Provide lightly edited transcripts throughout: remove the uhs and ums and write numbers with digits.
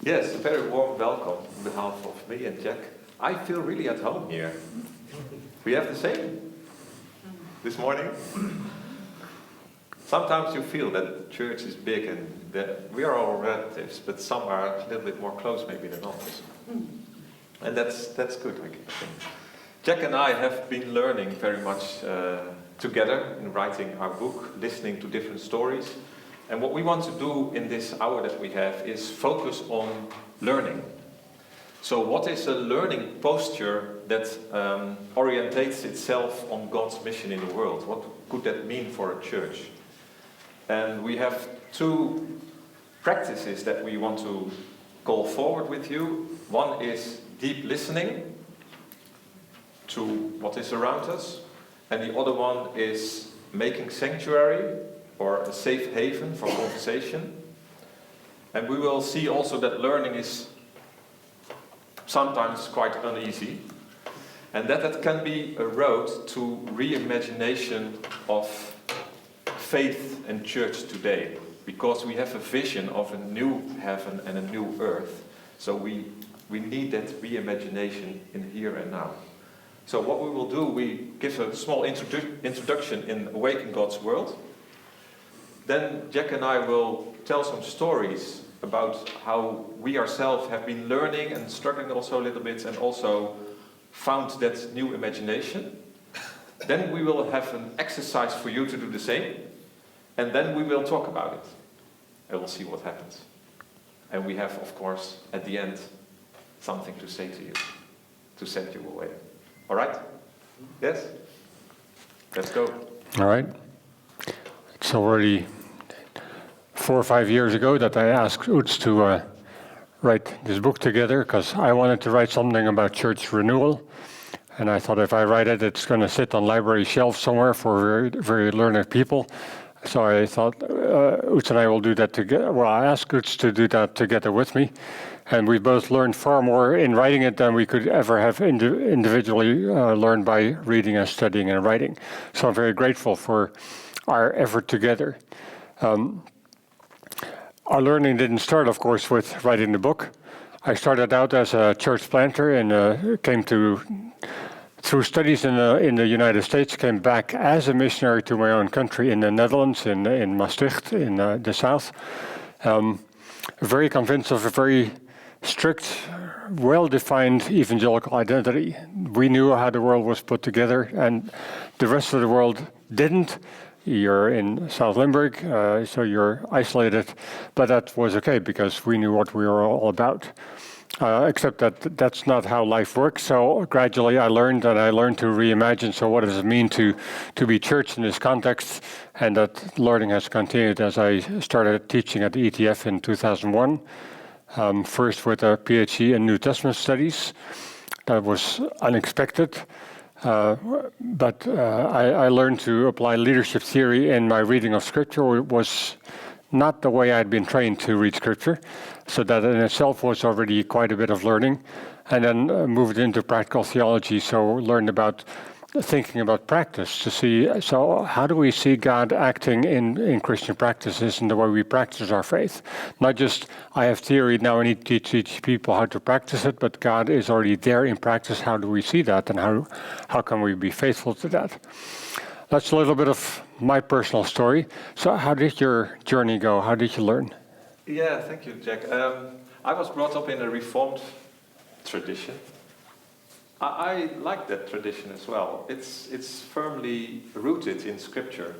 Yes, a very warm welcome on behalf of me and Jack. I feel really at home here. We have the same this morning. Sometimes you feel that church is big and that we are all relatives, but some are a little bit more close maybe than others. And that's good, I think. Jack and I have been learning very much together in writing our book, listening to different stories. And what we want to do in this hour that we have is focus on learning. So what is a learning posture that orientates itself on God's mission in the world? What could that mean for a church? And we have two practices that we want to call forward with you. One is deep listening to what is around us. And the other one is making sanctuary, or a safe haven for conversation. And we will see also that learning is sometimes quite uneasy, and that can be a road to reimagination of faith and church today, because we have a vision of a new heaven and a new earth. So we need that reimagination in here and now. So what we will do, we give a small introduction in Awaken God's World. Then Jack and I will tell some stories about how we ourselves have been learning and struggling also a little bit, and also found that new imagination. Then we will have an exercise for you to do the same, and then we will talk about it. And we'll see what happens. And we have, of course, at the end, something to say to you, to send you away. All right? Yes? Let's go. All right. It's already 4 or 5 years ago that I asked Oeds to write this book together, because I wanted to write something about church renewal. And I thought if I write it, it's going to sit on library shelves somewhere for very, very learned people. So I thought Oeds and I will do that together. Well, I asked Oeds to do that together with me. And we both learned far more in writing it than we could ever have individually learned by reading and studying and writing. So I'm very grateful for our effort together. Our learning didn't start, of course, with writing the book. I started out as a church planter and came through studies in the United States, came back as a missionary to my own country in the Netherlands, in Maastricht, in the south. Very convinced of a very strict, well-defined evangelical identity. We knew how the world was put together, and the rest of the world didn't. You're in South Limburg, so you're isolated, but that was okay because we knew what we were all about. Except that that's not how life works. So gradually I learned to reimagine. So what does it mean to be church in this context? And that learning has continued as I started teaching at the ETF in 2001. First with a PhD in New Testament studies. That was unexpected. But I learned to apply leadership theory in my reading of Scripture. It was not the way I'd been trained to read Scripture, so that in itself was already quite a bit of learning. And then moved into practical theology, so learned about thinking about practice to see, so how do we see God acting in Christian practices and the way we practice our faith? Not just, I have theory, now I need to teach people how to practice it, but God is already there in practice. How do we see that, and how can we be faithful to that? That's a little bit of my personal story. So how did your journey go? How did you learn? Yeah, thank you, Jack. I was brought up in a Reformed tradition. I like that tradition as well. It's firmly rooted in Scripture,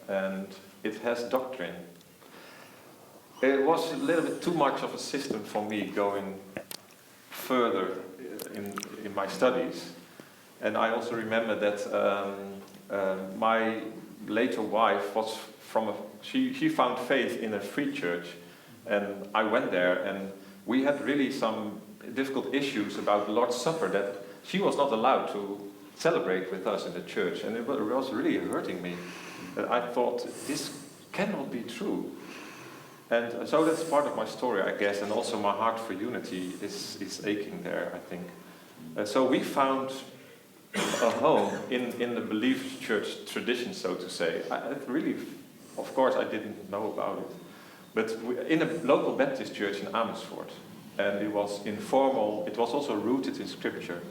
and it has doctrine. It was a little bit too much of a system for me going further in my studies. And I also remember that my later wife was she found faith in a free church, and I went there, and we had really some difficult issues about the Lord's Supper that she was not allowed to celebrate with us in the church, and it was really hurting me. I thought, this cannot be true. And so that's part of my story, I guess, and also my heart for unity is aching there, I think. So we found a home in the belief church tradition, so to say. I really, of course, I didn't know about it. But in a local Baptist church in Amersfoort. and it was informal. It was also rooted in Scripture.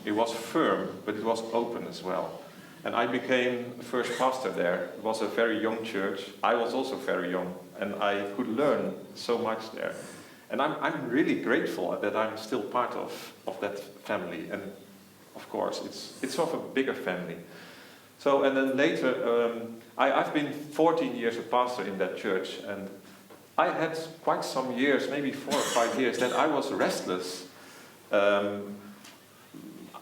It was firm, but it was open as well. And I became the first pastor there. It was a very young church. I was also very young, and I could learn so much there. And I'm really grateful that I'm still part of that family. And of course, it's sort of a bigger family. So, and then later, I've been 14 years a pastor in that church, and I had quite some years, maybe 4 or 5 years, that I was restless.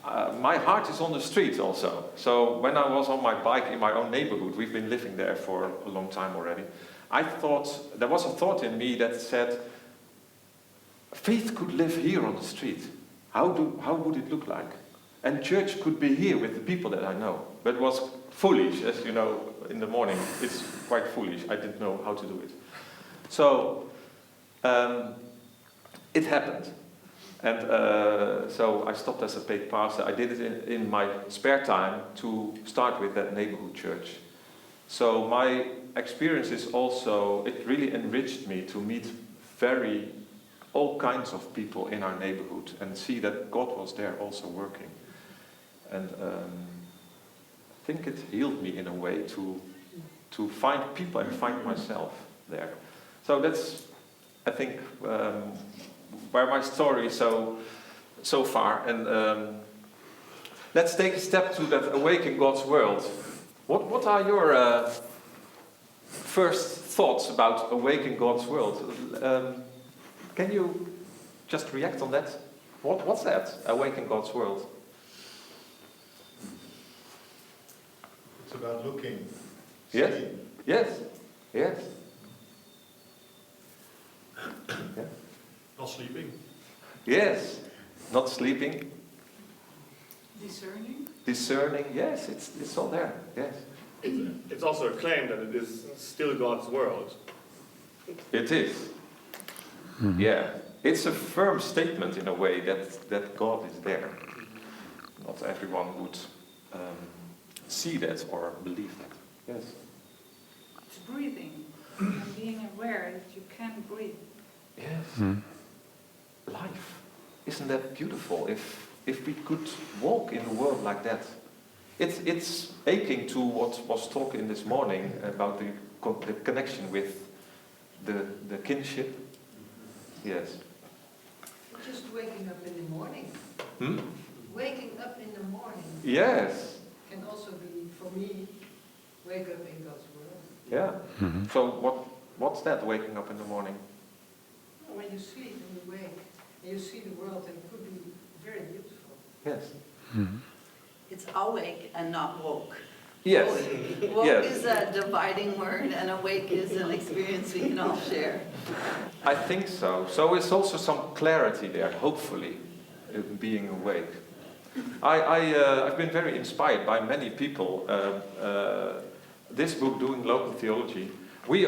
My heart is on the street also. So when I was on my bike in my own neighborhood, we've been living there for a long time already, I thought, there was a thought in me that said, faith could live here on the street. How would it look like? And church could be here with the people that I know. But it was foolish, as you know, in the morning. It's quite foolish. I didn't know how to do it. So, it happened. And so I stopped as a paid pastor. I did it in my spare time to start with that neighborhood church. So my experience is also, it really enriched me to meet all kinds of people in our neighborhood and see that God was there also working. And I think it healed me in a way to find people and find myself there. So that's, I think, where my story so far. And let's take a step to that awaken God's world. What are your first thoughts about awaken God's world? Can you just react on that? What's that? Awaken God's world. It's about looking. Yes. Seeing. Yes. Yes. Yeah. Not sleeping. Yes. Not sleeping. Discerning. Discerning. Yes. It's all there. Yes. It's also a claim that it is still God's world. It is. Mm-hmm. Yeah. It's a firm statement in a way that God is there. Not everyone would see that or believe that. Yes. It's breathing. And being aware that you can breathe. Yes. Mm. Life. Isn't that beautiful? If we could walk in a world like that. It's aching to what was talked in this morning about the connection with the kinship. Yes. Just waking up in the morning. Hmm? Waking up in the morning. Yes. Can also be, for me, wake up in God's world. Yeah. Mm-hmm. So what's that, waking up in the morning? When you sleep and you wake, and you see the world, and it could be very beautiful. Yes. Mm-hmm. It's awake and not woke. Yes. Woke yes. is a dividing word, and awake is an experience we can all share. I think so. So it's also some clarity there, hopefully, in being awake. I've been very inspired by many people. This book, Doing Local Theology, we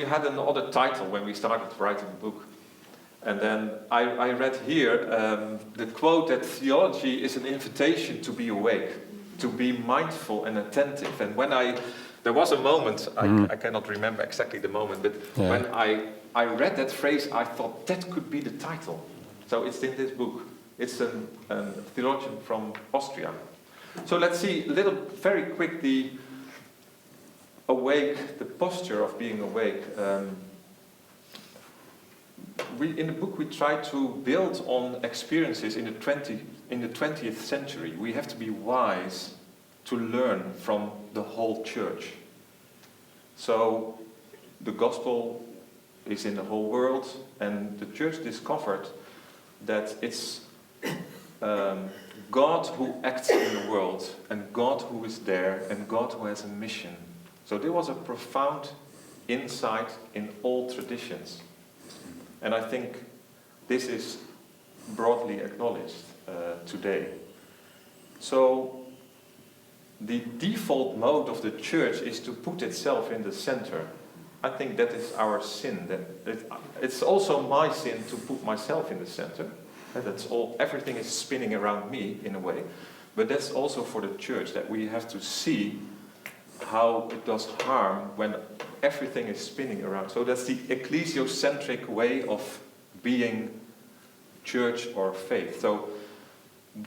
had another title when we started writing the book. And then I read here the quote that theology is an invitation to be awake, to be mindful and attentive. And when there was a moment, I cannot remember exactly the moment, but when I read that phrase, I thought that could be the title. So it's in this book. It's a theologian from Austria. So let's see very quickly, awake, the posture of being awake. In the book we try to build on experiences in the 20th century. We have to be wise to learn from the whole church. So the gospel is in the whole world, and the church discovered that it's God who acts in the world, and God who is there, and God who has a mission. So there was a profound insight in all traditions. And I think this is broadly acknowledged today. So the default mode of the church is to put itself in the center. I think that is our sin. It's also my sin to put myself in the center. And that's all. Everything is spinning around me in a way. But that's also for the church, that we have to see how it does harm when everything is spinning around. So that's the ecclesiocentric way of being church or faith. So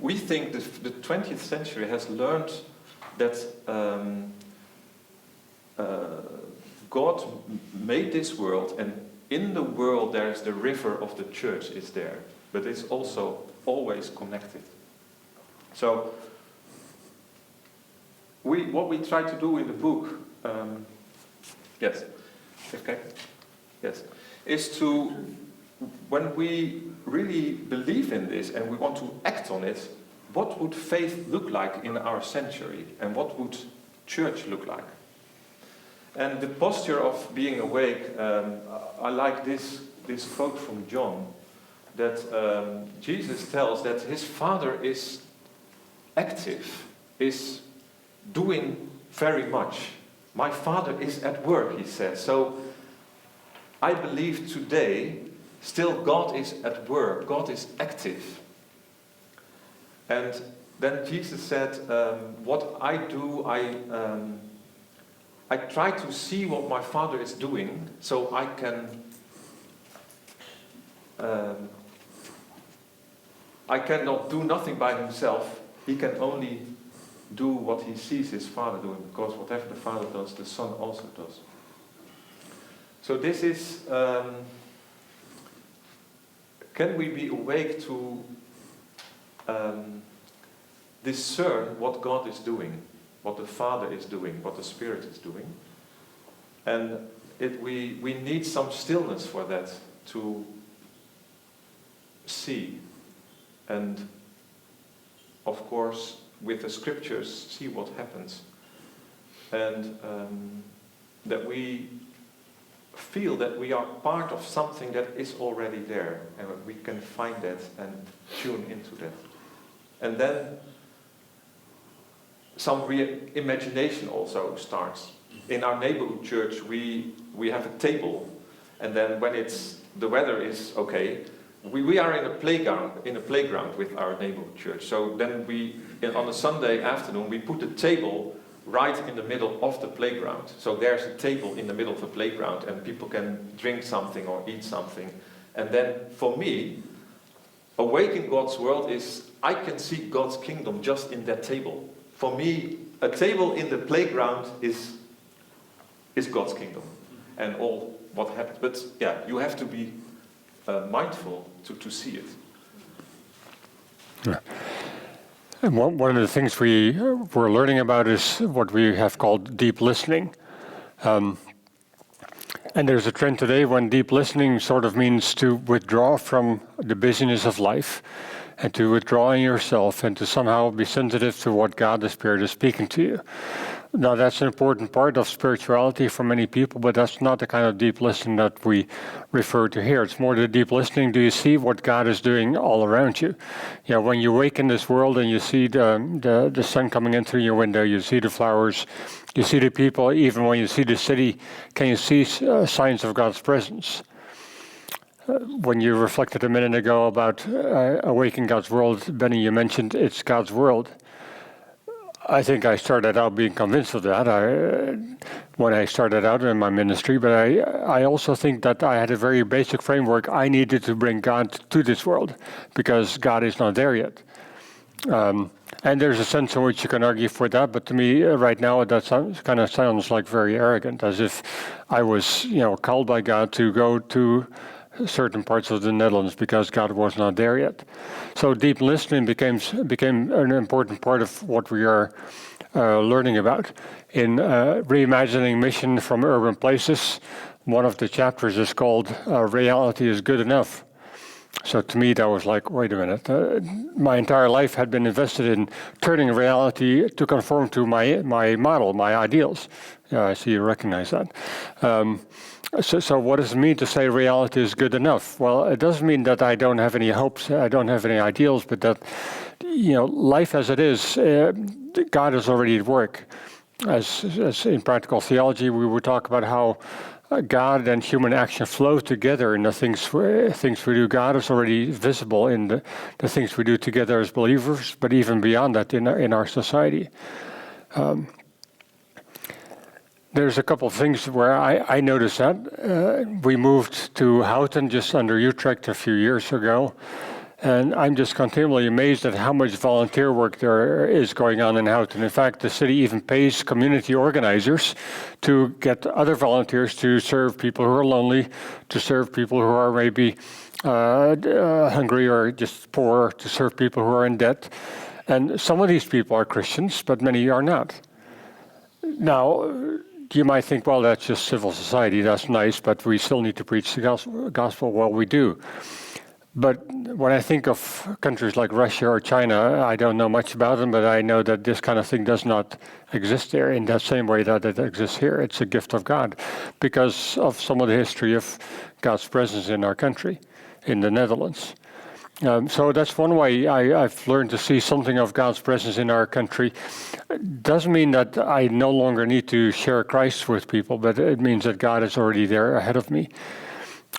we think the 20th century has learned that God made this world, and in the world there is the river of the church is there, but it's also always connected. So what we try to do in the book, is to, when we really believe in this and we want to act on it, what would faith look like in our century, and what would church look like? And the posture of being awake, I like this quote from John, that Jesus tells that his Father is active, is doing very much. My Father is at work, he says. So I believe today, still God is at work, God is active. And then Jesus said, what I do, I try to see what my Father is doing, so I cannot do nothing by himself. He can only do what he sees his Father doing, because whatever the Father does, the Son also does. So this is, can we be awake to discern what God is doing, what the Father is doing, what the Spirit is doing? And we need some stillness for that, to see, and of course with the scriptures see what happens, and that we feel that we are part of something that is already there, and we can find that and tune into that. And then some imagination also starts. In our neighborhood church we have a table, and then when the weather is okay, we are in a playground with our neighborhood church. So then on a Sunday afternoon, we put a table right in the middle of the playground. So there's a table in the middle of the playground, and people can drink something or eat something. And then for me, awake in God's world is, I can see God's kingdom just in that table. For me, a table in the playground is God's kingdom and all what happens. But yeah, you have to be mindful to see it. Yeah. And one of the things we're learning about is what we have called deep listening. And there's a trend today when deep listening sort of means to withdraw from the busyness of life, and to withdraw in yourself, and to somehow be sensitive to what God the Spirit is speaking to you. Now, that's an important part of spirituality for many people, but that's not the kind of deep listening that we refer to here. It's more the deep listening. Do you see what God is doing all around you? You know, when you wake in this world and you see the sun coming in through your window, you see the flowers, you see the people, even when you see the city, can you see signs of God's presence? When you reflected a minute ago about awakening God's world, Benny, you mentioned it's God's world. I think I started out being convinced of that when I started out in my ministry, but I also think that I had a very basic framework. I needed to bring God to this world because God is not there yet. And there's a sense in which you can argue for that, but to me right now that kind of sounds like very arrogant, as if I was, called by God to go to certain parts of the Netherlands because God was not there yet. So deep listening became an important part of what we are learning about. In Reimagining Mission from Urban Places, one of the chapters is called Reality is Good Enough. So to me that was like, wait a minute, my entire life had been invested in turning reality to conform to my model, my ideals. Yeah, I see you recognize that. So what does it mean to say reality is good enough? Well, it doesn't mean that I don't have any hopes, I don't have any ideals, but that, life as it is, God is already at work. As in practical theology, we would talk about how God and human action flow together in the things we do. God is already visible in the things we do together as believers, but even beyond that in our society. There's a couple of things where I noticed that. We moved to Houten, just under Utrecht, a few years ago. And I'm just continually amazed at how much volunteer work there is going on in Houten. In fact, the city even pays community organizers to get other volunteers to serve people who are lonely, to serve people who are maybe hungry or just poor, to serve people who are in debt. And some of these people are Christians, but many are not. Now, you might think, well, that's just civil society, that's nice, but we still need to preach the gospel. Well, we do. But when I think of countries like Russia or China, I don't know much about them, but I know that this kind of thing does not exist there in that same way that it exists here. It's a gift of God because of some of the history of God's presence in our country, in the Netherlands. So that's one way I've learned to see something of God's presence in our country. Doesn't mean that I no longer need to share Christ with people, but it means that God is already there ahead of me.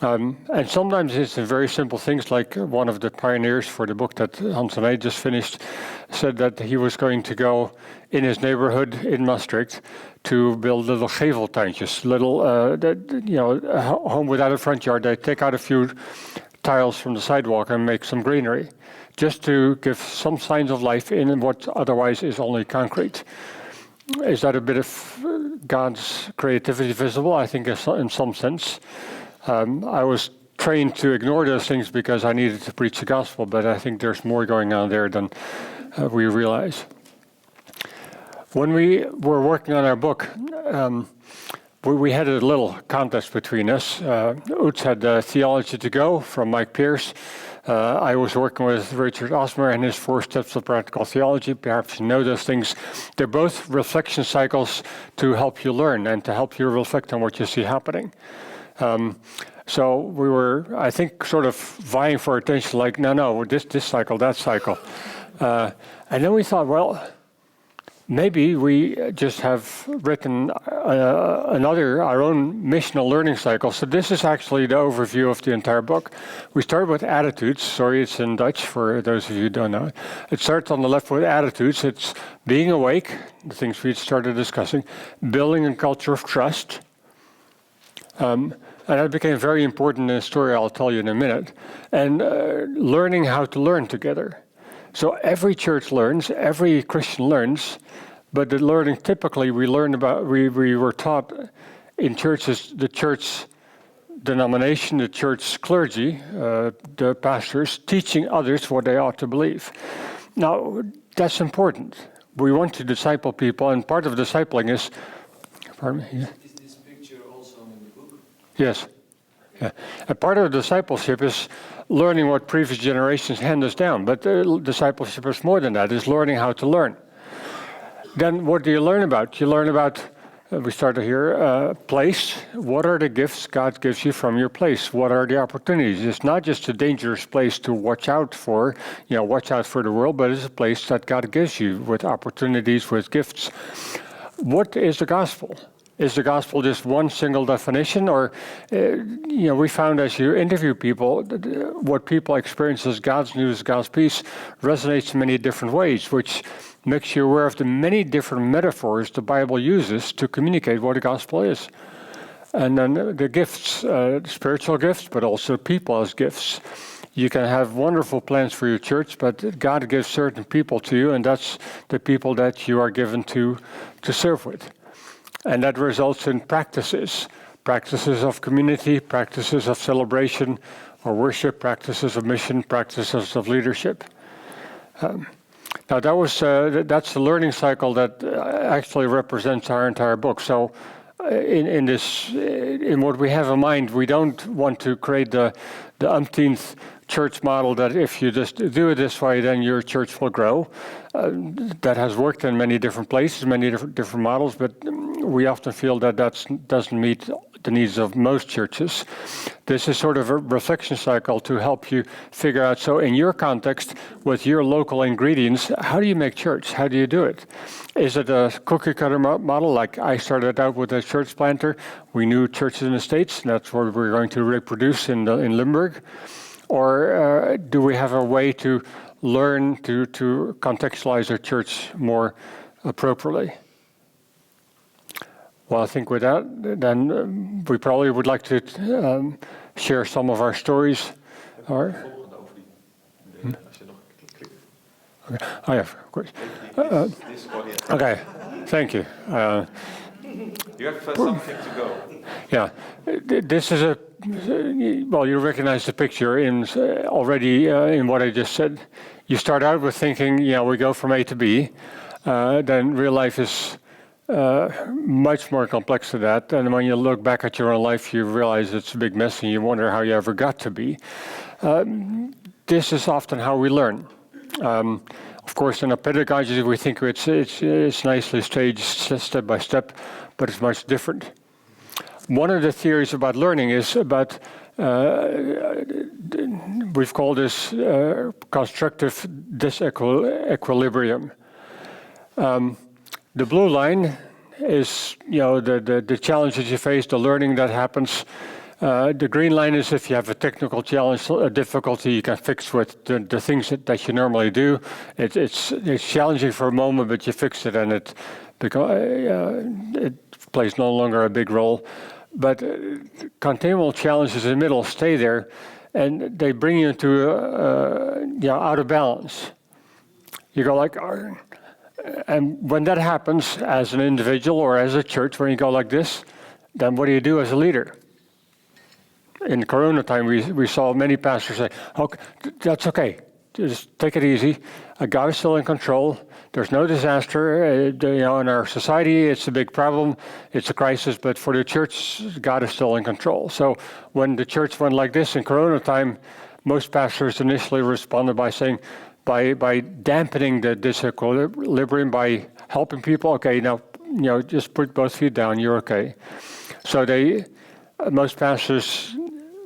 And sometimes it's in very simple things, like one of the pioneers for the book that Hans and I just finished said that he was going to go in his neighborhood in Maastricht to build little geveltuintjes, little, a home without a front yard. They take out a few tiles from the sidewalk and make some greenery, just to give some signs of life in what otherwise is only concrete. Is that a bit of God's creativity visible? I think in some sense. I was trained to ignore those things because I needed to preach the gospel, but I think there's more going on there than we realize. When we were working on our book, we had a little contest between us. Oeds had Theology to Go from Mike Pierce. I was working with Richard Osmer and his 4 Steps of Practical Theology. Perhaps you know those things. They're both reflection cycles to help you learn and to help you reflect on what you see happening. So we were, I think, sort of vying for attention, like, no, this cycle, that cycle. And then we thought, well, maybe we just have written our own missional learning cycle. So this is actually the overview of the entire book. We start with attitudes. Sorry, it's in Dutch for those of you who don't know. It starts on the left with attitudes. It's being awake, the things we started discussing, building a culture of trust. And that became very important in a story I'll tell you in a minute. And learning how to learn together. So every church learns, every Christian learns, but the learning typically we were taught in churches, the church denomination, the church clergy, the pastors, teaching others what they ought to believe. Now, that's important. We want to disciple people, and part of discipling is, pardon me? Yeah. Yes. Yeah. And part of discipleship is learning what previous generations hand us down. But discipleship is more than that. It's learning how to learn. Then what do you learn about? You learn about, we started here, place. What are the gifts God gives you from your place? What are the opportunities? It's not just a dangerous place to watch out for the world, but it's a place that God gives you with opportunities, with gifts. What is the gospel? Is the gospel just one single definition? Or, we found as you interview people, what people experience as God's news, God's peace, resonates in many different ways, which makes you aware of the many different metaphors the Bible uses to communicate what the gospel is. And then the gifts, spiritual gifts, but also people as gifts. You can have wonderful plans for your church, but God gives certain people to you, and that's the people that you are given to serve with. And that results in practices of community, practices of celebration or worship, practices of mission, practices of leadership. Now that's the learning cycle that actually represents our entire book. So in what we have in mind, we don't want to create the umpteenth church model that if you just do it this way, then your church will grow. That has worked in many different places, many different models, but we often feel that doesn't meet the needs of most churches. This is sort of a reflection cycle to help you figure out, so in your context, with your local ingredients, how do you make church? How do you do it? Is it a cookie cutter model, like I started out with a church planter? We knew churches in the States, and that's what we're going to reproduce in Limburg. Or do we have a way to learn to contextualize our church more appropriately? Well, I think with that, then we probably would like to share some of our stories. Volgende over die Okay. Oh, yeah, of course. This audience. Okay, thank you. You have something to go. Yeah, this is a, well, you recognize the picture in already in what I just said. You start out with thinking, we go from A to B. Then real life is much more complex than that. And when you look back at your own life, you realize it's a big mess and you wonder how you ever got to be. This is often how we learn. Of course, in a pedagogy, we think it's nicely staged step by step, but it's much different. One of the theories about learning is about, we've called this constructive disequilibrium. The blue line is, the challenges you face, the learning that happens. The green line is if you have a technical challenge, a difficulty you can fix with the things that you normally do. It's challenging for a moment, but you fix it and it plays no longer a big role. But continual challenges in the middle stay there, and they bring you into out of balance. You go like, and when that happens as an individual or as a church, when you go like this, then what do you do as a leader? In Corona time, we saw many pastors say, "Okay, that's okay. Just take it easy. God is still in control. There's no disaster. In our society, it's a big problem. It's a crisis. But for the church, God is still in control." So when the church went like this in Corona time, most pastors initially responded by saying, by dampening the disequilibrium, by helping people. Okay, now just put both feet down. You're okay. So most pastors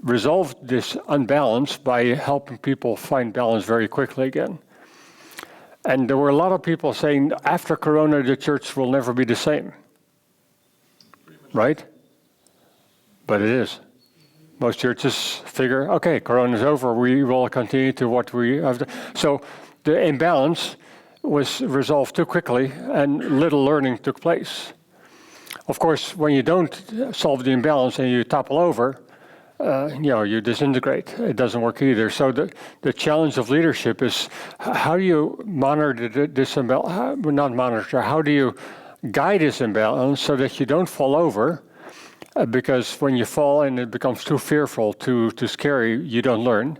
resolved this unbalance by helping people find balance very quickly again. And there were a lot of people saying, after Corona, the church will never be the same. Right? But it is. Most churches figure, okay, Corona's over, we will continue to what we have done. So the imbalance was resolved too quickly and little learning took place. Of course, when you don't solve the imbalance and you topple over, you disintegrate. It doesn't work either. So the challenge of leadership is how do you monitor this imbalance? Not monitor. How do you guide this imbalance so that you don't fall over? Because when you fall and it becomes too fearful, too scary, you don't learn.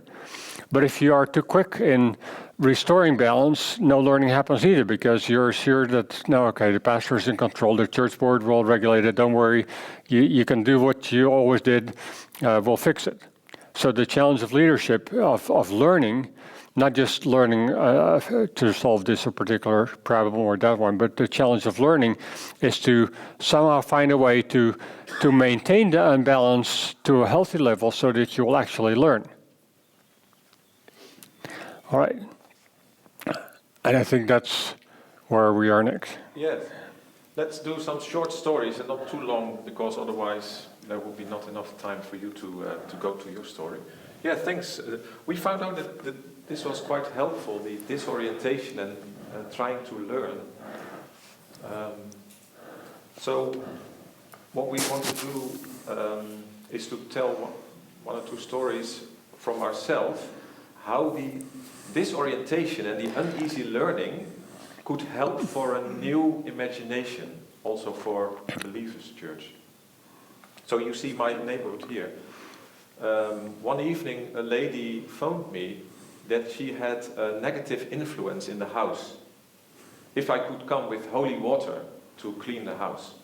But if you are too quick in restoring balance, no learning happens either, because you're sure that, no, okay, the pastor is in control, the church board will regulate it, don't worry, you can do what you always did, we'll fix it. So the challenge of leadership, of learning, not just learning to solve this particular problem or that one, but the challenge of learning is to somehow find a way to maintain the unbalance to a healthy level so that you will actually learn. All right. And I think that's where we are next. Yes. Let's do some short stories and not too long, because otherwise there will be not enough time for you to go to your story. Yeah, thanks. We found out that this was quite helpful, the disorientation and trying to learn. So what we want to do is to tell one or two stories from ourselves, how the disorientation and the uneasy learning could help for a new imagination, also for Believers Church. So you see my neighborhood here. One evening a lady phoned me that she had a negative influence in the house. If I could come with holy water to clean the house.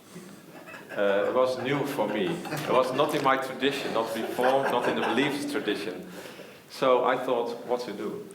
It was new for me. It was not in my tradition, not Reformed, not in the Believers tradition. So I thought, what to do?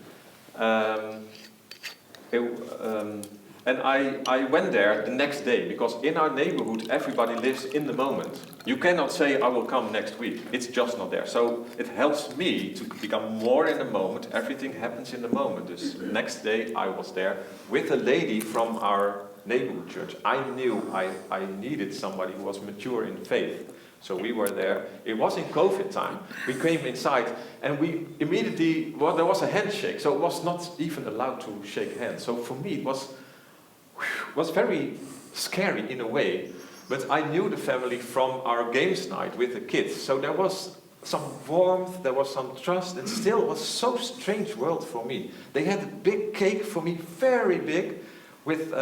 And I went there the next day, because in our neighborhood everybody lives in the moment. You cannot say, I will come next week. It's just not there. So it helps me to become more in the moment. Everything happens in the moment. This next day I was there with a lady from our neighborhood church. I knew I needed somebody who was mature in faith. So we were there. It was in COVID time. We came inside and we immediately, there was a handshake. So it was not even allowed to shake hands. So for me it was very scary in a way. But I knew the family from our games night with the kids. So there was some warmth, there was some trust, and still it was so strange world for me. They had a big cake for me, very big, with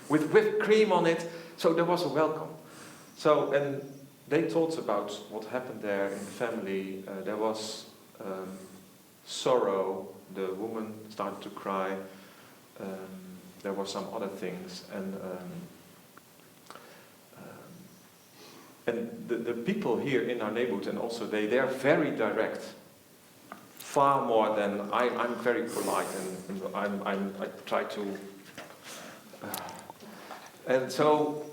whipped cream on it, so there was a welcome. So, and they told about what happened there in the family. There was sorrow, the woman started to cry, there were some other things, and the people here in our neighborhood, and also they are very direct, far more than I'm very polite, and I try to. And so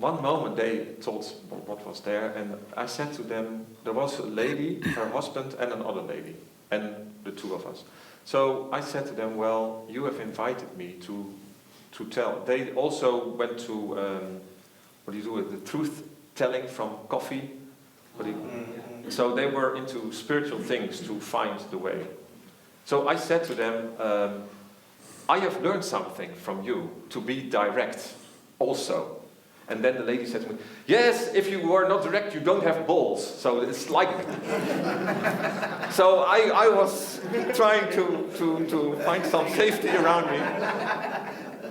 one moment they told what was there, and I said to them, there was a lady, her husband, and another lady, and the two of us. So I said to them, well, you have invited me to tell. They also went to what do you do with the truth telling from coffee. So they were into spiritual things to find the way. So I said to them, I have learned something from you, to be direct also. And then the lady said to me, yes, if you were not direct, you don't have balls. So it's like... So I was trying to find some safety around me.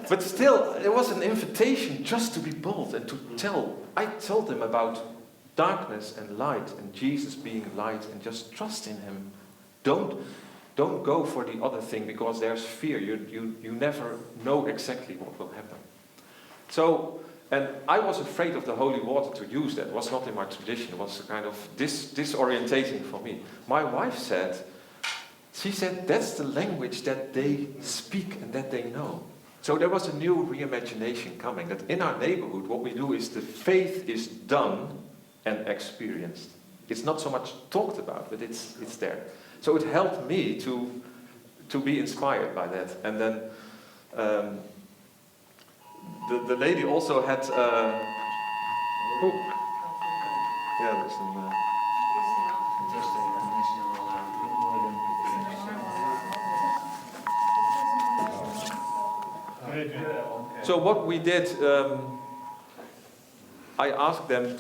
But still, there was an invitation just to be bold and to tell. I told them about darkness and light, and Jesus being light, and just trust in him. Don't go for the other thing, because there's fear. You never know exactly what will happen. So, and I was afraid of the holy water to use that. It was not in my tradition. It was kind of disorientating for me. My wife said, that's the language that they speak and that they know. So there was a new reimagination coming, that in our neighborhood what we do is the faith is done and experienced. It's not so much talked about, but it's there. So it helped me to be inspired by that. And then the lady also had... there's some... So what we did, I asked them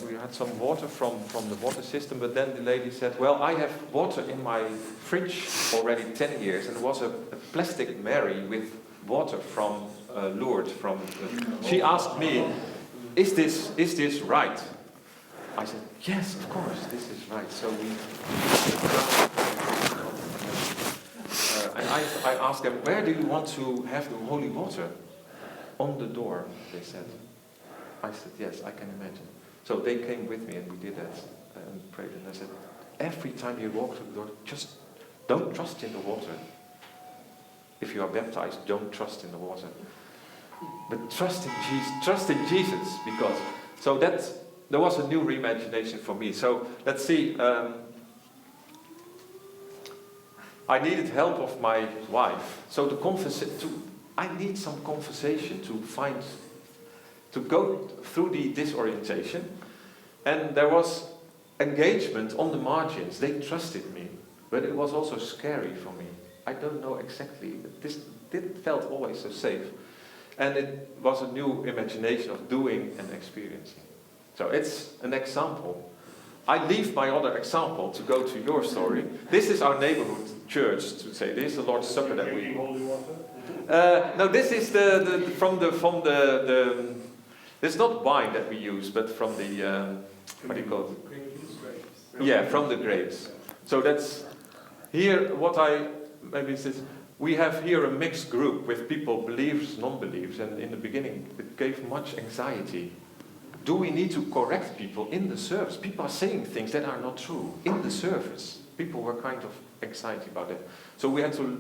we had some water from the water system, but then the lady said, well, I have water in my fridge already 10 years, and it was a plastic Mary with water from Lourdes. She asked me, is this right? I said, yes, of course, this is right. So and I asked them, where do you want to have the holy water? On the door, they said. I said, yes, I can imagine. So they came with me and we did that and prayed. And I said, every time you walk through the door, just don't trust in the water. If you are baptized, don't trust in the water. But trust in Jesus, because... So there was a new reimagination for me. So let's see... I needed help of my wife. So I need some conversation to go through the disorientation. And there was engagement on the margins. They trusted me. But it was also scary for me. I don't know exactly. This felt always so safe. And it was a new imagination of doing and experiencing. So it's an example. I leave my other example to go to your story. This is our neighborhood church, to say. This is the Lord's Supper that we... no, this is from the it's not wine that we use, but from the, what do you call it? Yeah, from the grapes. So that's, here we have here a mixed group with people, believers, non-believers, and in the beginning it gave much anxiety. Do we need to correct people in the service? People are saying things that are not true in the service. People were kind of anxiety about it. So we had to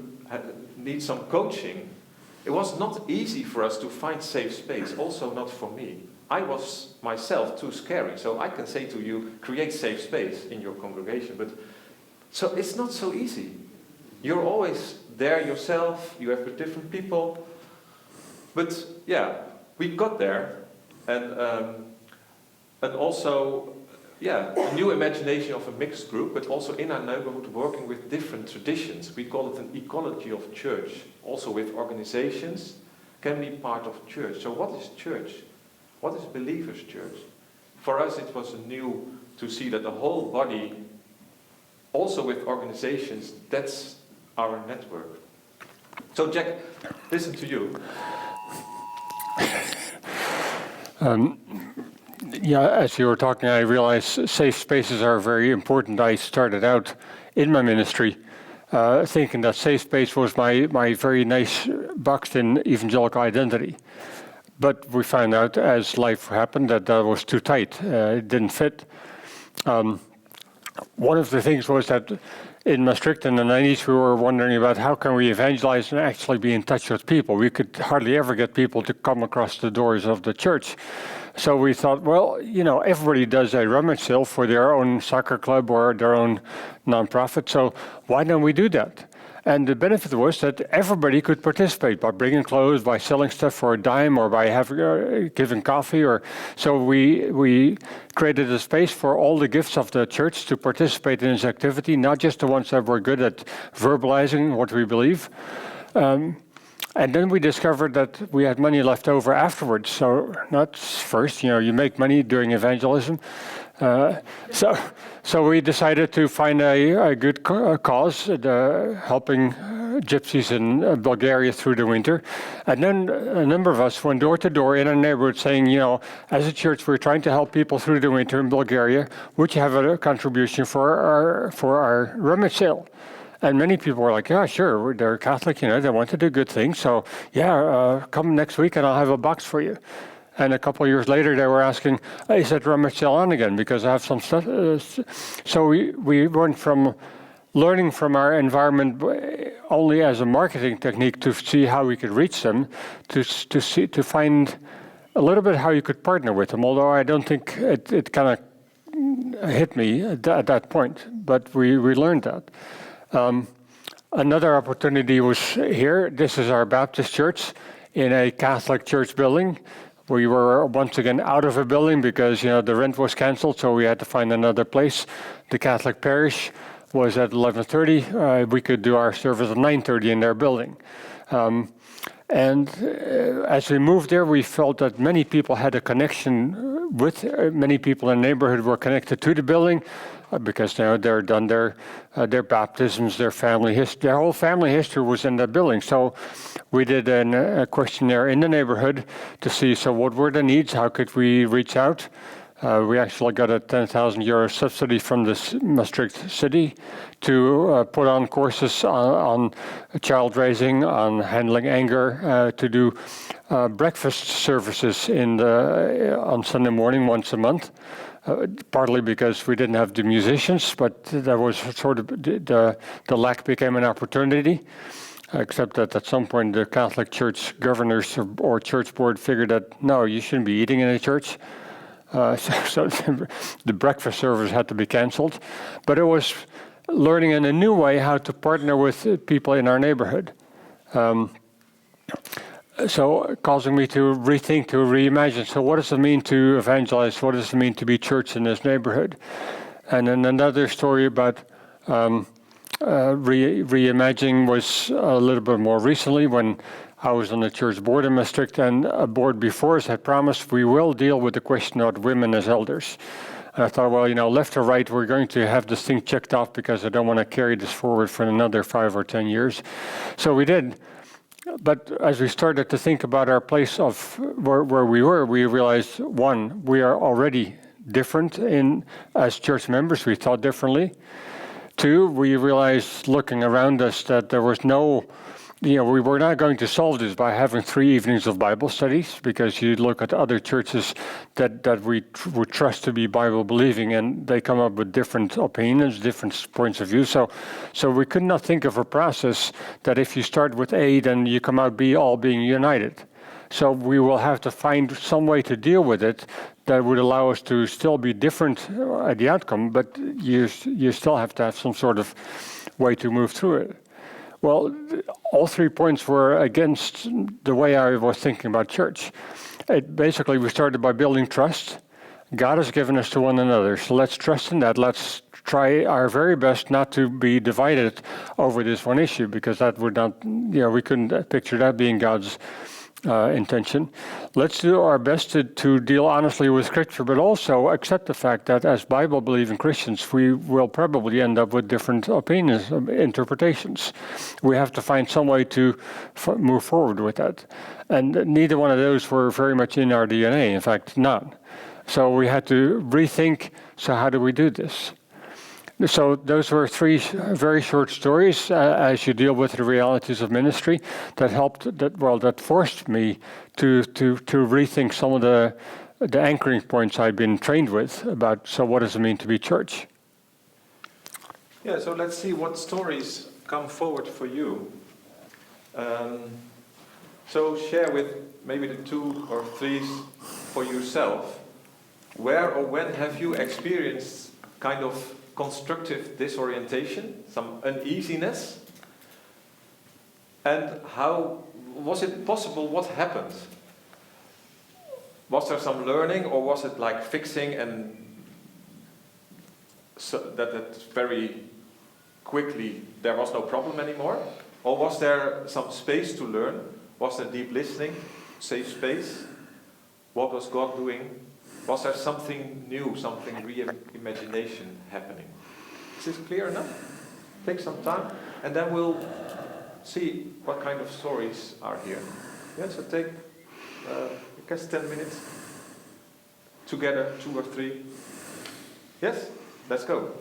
need some coaching. It was not easy for us to find safe space, also not for me. I was myself too scary. So I can say to you, create safe space in your congregation. But so it's not so easy. You're always there yourself, you have with different people. But yeah, we got there. And also, a new imagination of a mixed group, but also in our neighborhood working with different traditions. We call it an ecology of church. Also with organizations can be part of church. So what is church? What is believers' church? For us it was a new to see that the whole body, also with organizations, that's our network. So Jack, listen to you. Yeah, as you were talking, I realized safe spaces are very important. I started out in my ministry thinking that safe space was my very nice boxed-in evangelical identity. But we found out as life happened that was too tight. It didn't fit. One of the things was that in Maastricht in the 90s, we were wondering about how can we evangelize and actually be in touch with people. We could hardly ever get people to come across the doors of the church. So we thought, well, everybody does a rummage sale for their own soccer club or their own nonprofit, so why don't we do that? And the benefit was that everybody could participate by bringing clothes, by selling stuff for a dime, or by giving coffee. So we created a space for all the gifts of the church to participate in this activity, not just the ones that were good at verbalizing what we believe. And then we discovered that we had money left over afterwards. So not first, you make money doing evangelism. So we decided to find a good cause, helping gypsies in Bulgaria through the winter. And then a number of us went door to door in our neighborhood saying, as a church, we're trying to help people through the winter in Bulgaria. Would you have a contribution for our rummage sale? And many people were like, yeah, sure, they're Catholic, they want to do good things. So yeah, come next week and I'll have a box for you. And a couple of years later, they were asking, is that rummage sale on again? Because I have some stuff. So we went from learning from our environment only as a marketing technique to see how we could reach them, to find a little bit how you could partner with them. Although I don't think it kind of hit me at that point, but we learned that. Another opportunity was here. This is our Baptist church in a Catholic church building. We were once again out of a building because the rent was canceled, so we had to find another place. The Catholic parish was at 11:30. We could do our service at 9:30 in their building. And as we moved there, we felt that many people had a connection with, many people in the neighborhood were connected to the building because they're done their baptisms, their whole family history was in the building. So we did a questionnaire in the neighborhood to see, so what were the needs, how could we reach out? We actually got a 10,000 euro subsidy from the Maastricht city to put on courses on child raising, on handling anger, to do breakfast services on Sunday morning once a month. Partly because we didn't have the musicians, but that was sort of the lack became an opportunity. Except that at some point the Catholic Church governors or church board figured that no, you shouldn't be eating in a church. So the breakfast service had to be canceled. But it was learning in a new way how to partner with people in our neighborhood. So causing me to rethink, to reimagine. So what does it mean to evangelize? What does it mean to be church in this neighborhood? And then another story about reimagining was a little bit more recently when I was on the church board in Maastricht, and a board before us had promised we will deal with the question of women as elders. And I thought, well, left or right, we're going to have this thing checked off because I don't want to carry this forward for another 5 or 10 years. So we did. But as we started to think about our place of where we were, we realized, one, we are already different as church members. We thought differently. Two, we realized looking around us that there was we were not going to solve this by having 3 evenings of Bible studies, because you look at other churches that we would trust to be Bible believing, and they come up with different opinions, different points of view. So we could not think of a process that if you start with A, then you come out B, all being united. So we will have to find some way to deal with it that would allow us to still be different at the outcome, but you still have to have some sort of way to move through it. Well, all 3 points were against the way I was thinking about church. Basically, we started by building trust. God has given us to one another, so let's trust in that. Let's try our very best not to be divided over this one issue, because that would not, we couldn't picture that being God's intention. Let's do our best to deal honestly with Scripture, but also accept the fact that as Bible-believing Christians, we will probably end up with different opinions, interpretations. We have to find some way to move forward with that. And neither one of those were very much in our DNA, in fact, none. So we had to rethink, so how do we do this? So those were three very short stories as you deal with the realities of ministry that helped, that forced me to rethink some of the anchoring points I'd been trained with about, so what does it mean to be church? Yeah, so let's see what stories come forward for you. So share with maybe the 2 or 3 for yourself. Where or when have you experienced kind of constructive disorientation, some uneasiness? And how was it possible? What happened? Was there some learning, or was it like fixing and so that very quickly there was no problem anymore? Or was there some space to learn? Was there deep listening, safe space? What was God doing? Was there something new, something reimagination happening? Is this clear enough? Take some time, and then we'll see what kind of stories are here. Yeah, so take, I guess, 10 minutes together, 2 or 3. Yes, let's go.